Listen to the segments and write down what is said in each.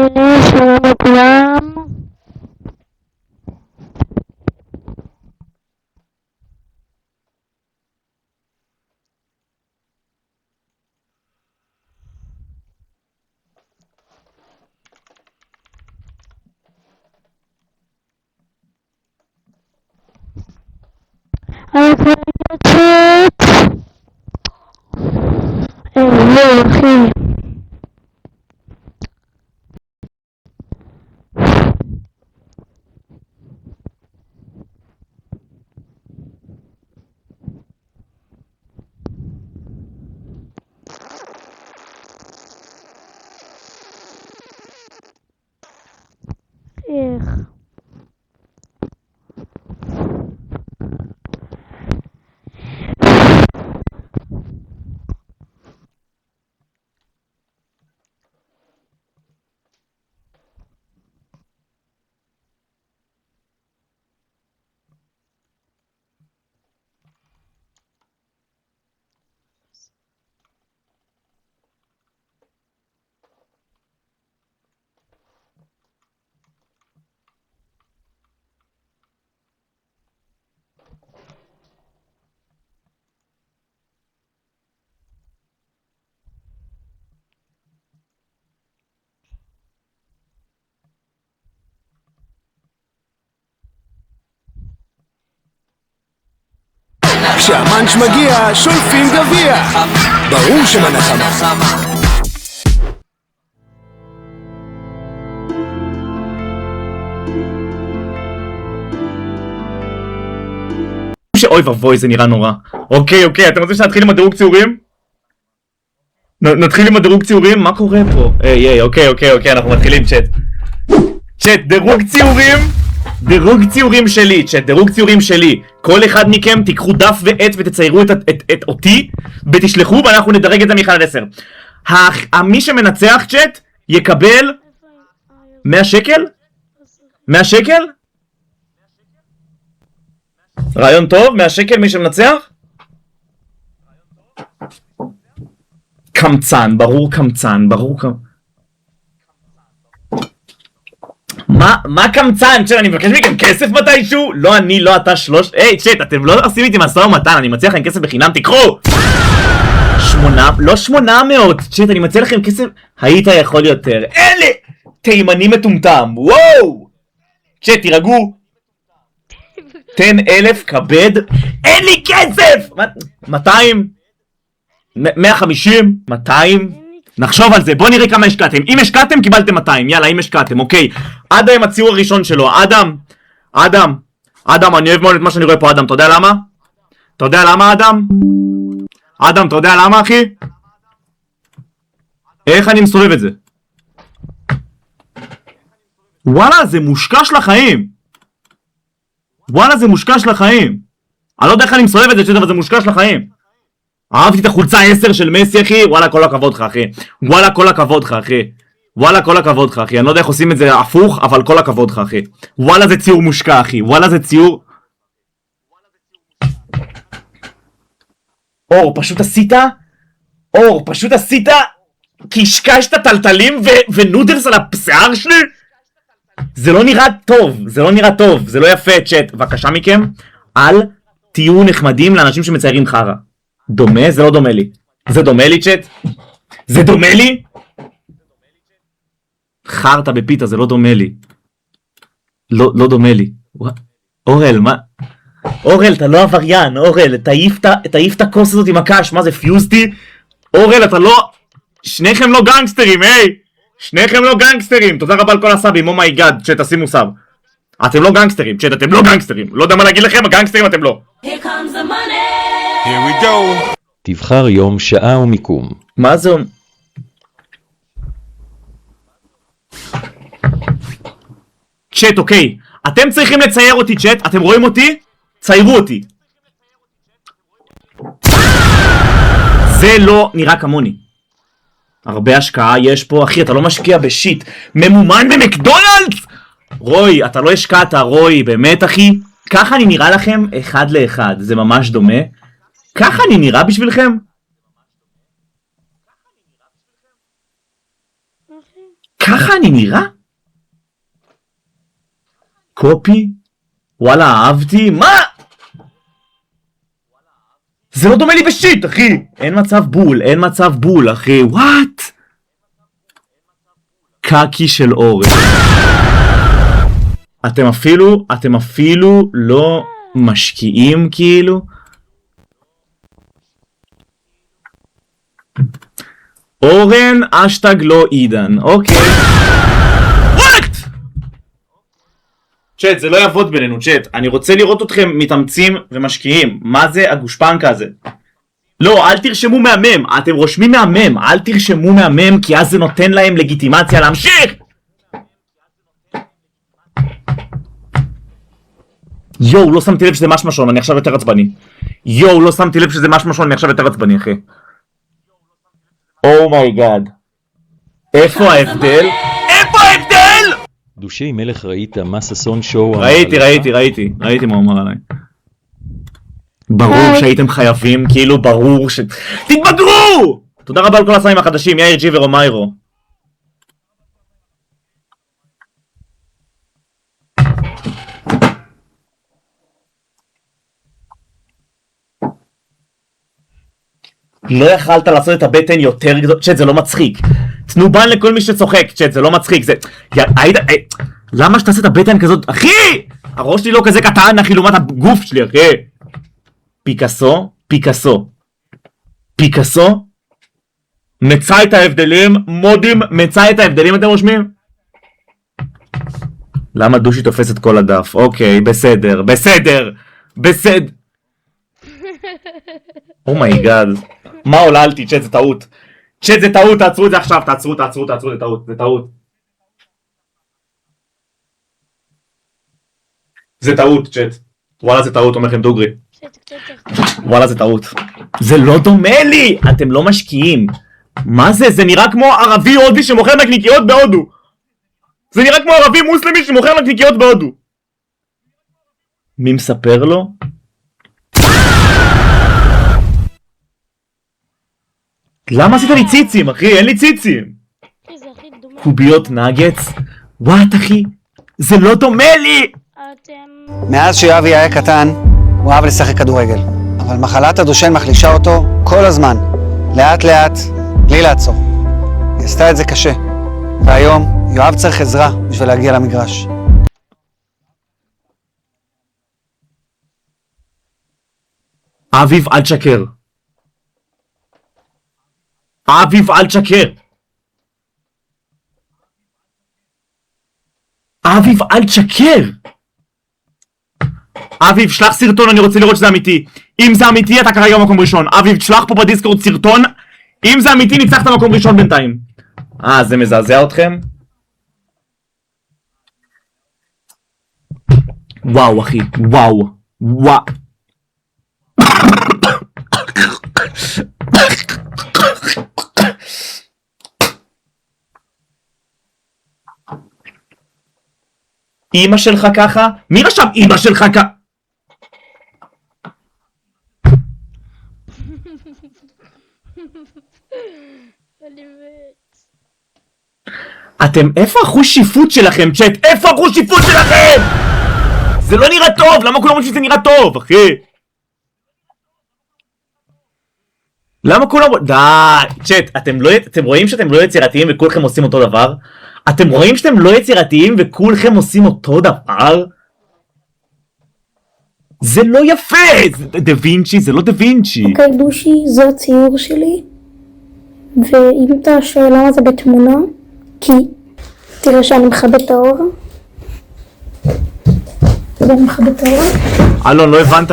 שלי, שלום לכולם. אז נצאת. לא, אחי. איך? כשהמנץ' מגיע, שולפים גביע. ברור שמנה חמה. אוי ואבוי, זה נראה נורא. אוקיי, אתם רוצים שנתחיל עם הדירוג ציורים? נתחיל עם הדירוג ציורים? מה קורה פה? אוקיי, אנחנו מתחילים צ'אט, דירוג ציורים. דירוג ציורים שלי, דירוג ציורים שלי. כל אחד מכם תיקחו דף ועט ותציירו את אותי ותשלחו ואנחנו נדרג את זה מ-1 עד 10. מי שמנצח צ'אט יקבל 100 שקל? 100 שקל? רעיון טוב, 100 שקל מי שמנצח? קמצן, ברור קמצן. מה קמצן? צ'אט, אני מבקש מכם כסף מתישהו? לא אני, לא אתה, היי צ'אט, אתם לא עושים איתי משא ומתן, אני מציע לכם כסף בחינם, תיקחו! 800, צ'אט, אני מציע לכם כסף, היית יכול יותר. אלה! תימני מטומטם, וואו! צ'אט, תירגעו. 10,000 כבד, אין לי כסף! 200? 150? 200? נחשוב על זה, בוא נראה כמה השקעתם. אם השקעתם קיבלתם 200, יאללה, אם השקעתם, אוקיי. אדם הציור הראשון שלו, אדם, אני אוהב מאוד את מה שאני רואה פה, אדם, אתה יודע למה? אתה יודע למה, אדם, אתה יודע למה, אחי? איך אני מסובב את זה? וואלה, זה מושקע של החיים. אני לא יודע איך אני מסובב את זה, אבל זה מושקע של החיים. אהבתי את החולצה 10 של מסי, אחי. וואלה, כל הכבוד לך, אחי. אני לא יודע איך עושים את זה הפוך, אבל כל הכבוד לך, אחי. וואלה, זה ציור מושקע, אחי. אור, פשוט עשית קשקשת טלטלים ונודלס על השיער שלי? זה לא נראה טוב, זה לא יפה, צ'אט. בבקשה מכם, אל תהיו נחמדים לאנשים שמציירים חרא. דומה? זה לא דומה לי. זה דומה לי, צ'אט? זה דומה לי? חרטה בפיתה, זה לא דומה לי. לא דומה לי. אורל, מה? אורל, אתה לא עבריין, אורל, תעיף את הכוס הזאת עם הקש, מה זה, פיוזטי? אורל, אתה לא... שניכם לא גנגסטרים, תודה רבה על כל הסאבים, אומייגאד, צ'אט, תשימו סאב. אתם לא גנגסטרים, צ'אט, אתם לא גנגסטרים. לא יודע מה להגיד לכם, הגנגסטרים אתם לא. Here comes the money. Here we go. תבחר יום, שעה ומיקום. מה זה? צ'אט, אוקיי. אתם צריכים לצייר אותי, צ'אט. אתם רואים אותי? ציירו אותי. זה לא נראה כמוני. הרבה השקעה יש פה, אחי, אתה לא משקיע בשיט. ממומן במקדונלדס! רוי, אתה לא השקעת, רוי, באמת, אחי? ככה אני נראה לכם 1 ל-1. זה ממש דומה. ככה אני נראה בשבילכם? ככה אני נראה? קופי? וואלה, אהבתי? מה? זה לא דומה לי בשיט, אחי! אין מצב בול, אחי, וואט? קאקי של אורן. אתם אפילו לא משקיעים כאילו? אורן, אשטג לא עידן, אוקיי. וואט? צ'אט, זה לא יעבוד בינינו, צ'אט. אני רוצה לראות אתכם מתאמצים ומשקיעים. מה זה הגושפנקה הזה? לא, אל תרשמו מהמם. אתם רושמים מהמם. אל תרשמו מהמם, כי אז זה נותן להם לגיטימציה להמשיך! יואו, לא שמתי לב שזה משמשון, אני עכשיו יותר עצבני. אחי. אומייגאד. איפה ההבדל? דושי מלך ראית מה ששון שואו אמר ראיתי מה הוא אמר עליי. ברור שהייתם חייבים, כאילו ברור ש... תתבגרו! תודה רבה על כל הסמים החדשים, יאיר ג'י ורומיירו. לא יכלת לעשות את הבטן יותר גדול, צ'אט זה לא מצחיק. תנו בן לכל מי שצוחק, צ'אט זה לא מצחיק, זה... למה שתעשה את הבטן כזאת, אחי! הראש שלי לא כזה קטן, אחי, לעומת הגוף שלי, אחי. פיקאסו מצא את ההבדלים, מודים מצא את ההבדלים, אתם רושמים? למה דושי תופס את כל הדף? אוקיי, בסדר. אומייגאד. מה עוללתי? צ'אט זה טעות. תעצרו את זה עכשיו, תעצרו, זה טעות. זה טעות, צ'אט. וואלה זה טעות, אומר לכם דוגרי. וואלה זה טעות. זה לא דומה לי! אתם לא משקיעים. מה זה? זה נראה כמו ערבי הודי שמוכר נקניקיות בהודו. זה נראה כמו ערבי מוסלמי שמוכר נקניקיות בהודו. מי מספר לו? למה עשית לי ציצים, אחי? אין לי ציצים. קוביות נגץ? וואט, אחי? זה לא דומה לי! מאז שיואבי היה קטן, הוא אהב לשחק כדורגל. אבל מחלת הדושן מחלישה אותו כל הזמן, לאט לאט, בלי לעצור. היא עשתה את זה קשה, והיום יואב צריך עזרה בשביל להגיע למגרש. אביב, אל תשקר. אביב, שלח סרטון, אני רוצה לראות שזה אמיתי. אם זה אמיתי, אתה כרגע במקום ראשון. אביב, שלח פה בדיסקורד סרטון. אם זה אמיתי, ניצחת מקום ראשון בינתיים. זה מזעזע אתכם? וואו, אחי. וואו. אמא שלך ככה? מי רשם אמא שלך ככה? אתם, איפה אחוז שיפוט שלכם, צ'אט? איפה אחוז שיפוט שלכם? זה לא נראה טוב, למה כולם אומרים שזה נראה טוב, אחי? למה כולם... די, צ'אט, אתם רואים שאתם לא יצירתיים וכולכם עושים אותו דבר? אתם רואים שאתם לא יצירתיים וכולכם עושים אותו דבר? זה לא יפה! דה וינצ'י, זה לא דה וינצ'י. אוקיי, דושי, זה הציור שלי. ואם אתה שואל למה זה בתמונה, כי תראה שאני מכבה את האור. ואני מכבה את האור. אלון, לא הבנת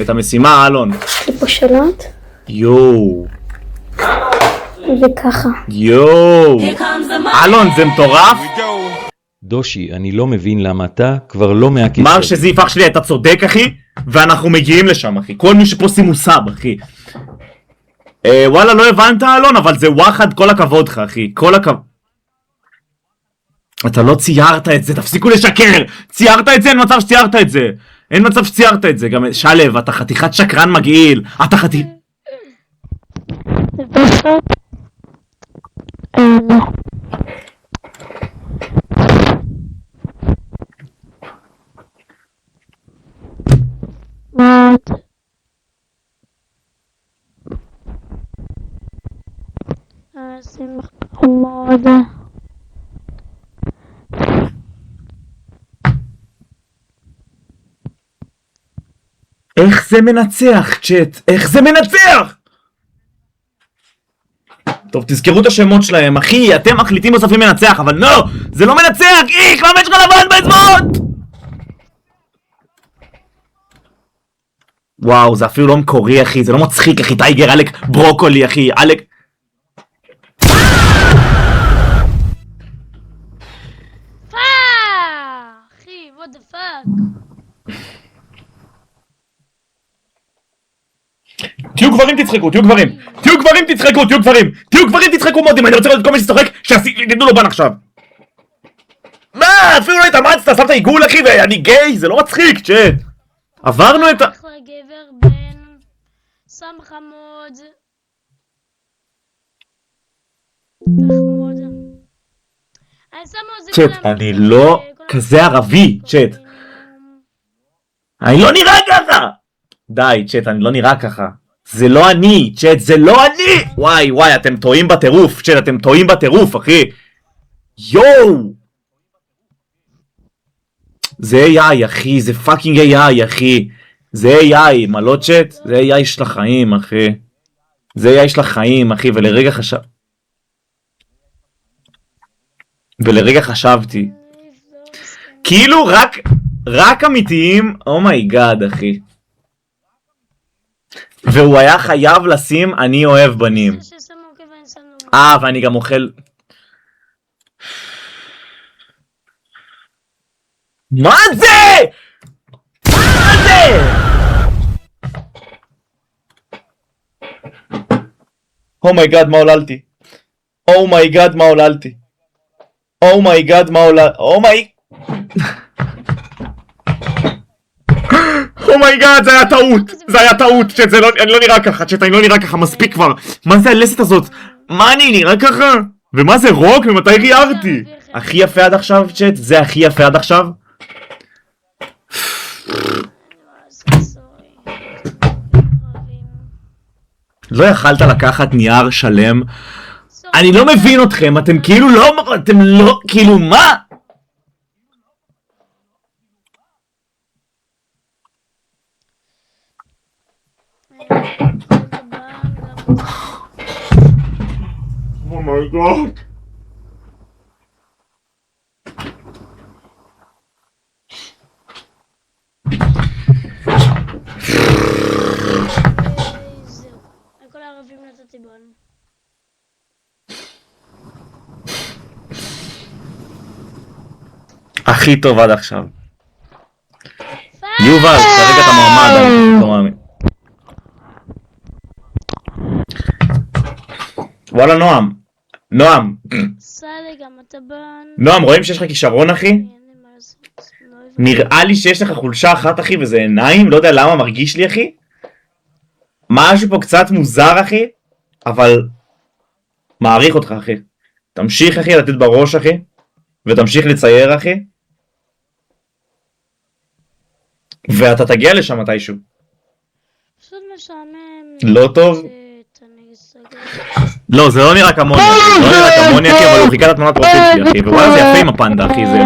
את המשימה, אלון. יש לי פה שלט. יואו. וככה. יואו. אלון, זה מטורף? דושי, אני לא מבין למה אתה כבר לא מהכיסא. מר שזיף אח שלי, אתה צודק אחי, ואנחנו מגיעים לשם אחי. כל מי שפה שימו סאב אחי. וואלה, לא הבנת אלון, אבל זה וואחד, כל הכבוד לך אחי. כל הכבוד. אתה לא ציירת את זה, תפסיקו לשקר! ציירת את זה, אין מצב שציירת את זה. אין מצב שציירת את זה. גם שלב, אתה חתיכת שקרן מגעיל. אתה חתיכת... לא. יודע. איך זה מנצח, צ'אט? איך זה מנצח? טוב, תזכרו את השמות שלהם, אחי, אתם מחליטים בסוף אם מנצח, אבל לא! זה לא מנצח! איך? למה יש לך לבן באצבעות? וואו, זה אפילו לא מקורי, אחי, זה לא מצחיק, אחי, טייגר, עלק ברוקולי, אחי, עלק... אחי, what the fuck? תהיו גברים תצחקו, תהיו גברים! תהיו גברים תצחקו, תהיו גברים! תהו גברים תצחקו מודים, אני רוצה לראות את כל מי שצוחק, שתתנו לו בן עכשיו! מה? אפילו לא התאמצת, שמת עיגול, אחי, ואני גיי, זה לא מצחיק, צ'אט! עברנו את ה... אחלה גבר בן, סם חמוד. תחמוד. צ'אט, אני לא כזה ערבי, צ'אט. אני לא נראה ככה! די, צ'אט, אני לא נראה ככה. זה לא אני, צ'אט, זה לא אני! וואי, וואי, אתם טועים בטירוף, צ'אט, אתם טועים בטירוף, אחי. יואו! זה AI, אחי, זה פאקינג AI, אחי. זה AI, מה לא צ'אט? זה AI של החיים, אחי. זה AI של החיים, אחי, ולרגע חשבתי. כאילו רק אמיתיים, אומייגאד, אחי. והוא היה חייב לשים אני אוהב בנים. ואני גם אוכל... מה זה? מה זה? אומייגאד, מה עוללתי? אומייגאד, מה עוללתי? אומייגאד, מה עוללתי? אומייגאד, זה היה טעות! זה היה טעות, צ'אט, אני לא נראה ככה, צ'אט, אני לא נראה ככה, מספיק כבר. מה זה הלסת הזאת? מה אני נראה ככה? ומה זה רוק? ומתי ריארתי? הכי יפה עד עכשיו, צ'אט? זה הכי יפה עד עכשיו? לא יכלת לקחת נייר שלם? אני לא מבין אתכם, אתם כאילו לא, כאילו מה? אומייגאד. הכל הערבים נתתי בון. הכי טוב עד עכשיו. יובל, כרגע אתה מועמד, אני לא מאמין. וואלה, נועם. סאלי, גם אתה בן. נועם, רואים שיש לך כישרון, אחי? נראה לי שיש לך חולשה אחת, אחי, וזה עיניים, לא יודע למה מרגיש לי, אחי. משהו פה קצת מוזר, אחי, אבל מעריך אותך, אחי. תמשיך, אחי, לתת בראש, אחי, ותמשיך לצייר, אחי, ואתה תגיע לשם מתישהו. פשוט משעמם. לא טוב? לא, זה לא נראה כמוני, אחי, זה לא נראה כמוני, אחי, אבל הוא חיכה לתמונת פרופיל שלי, אחי, ווואלה, זה יפה עם הפנדה, אחי, זה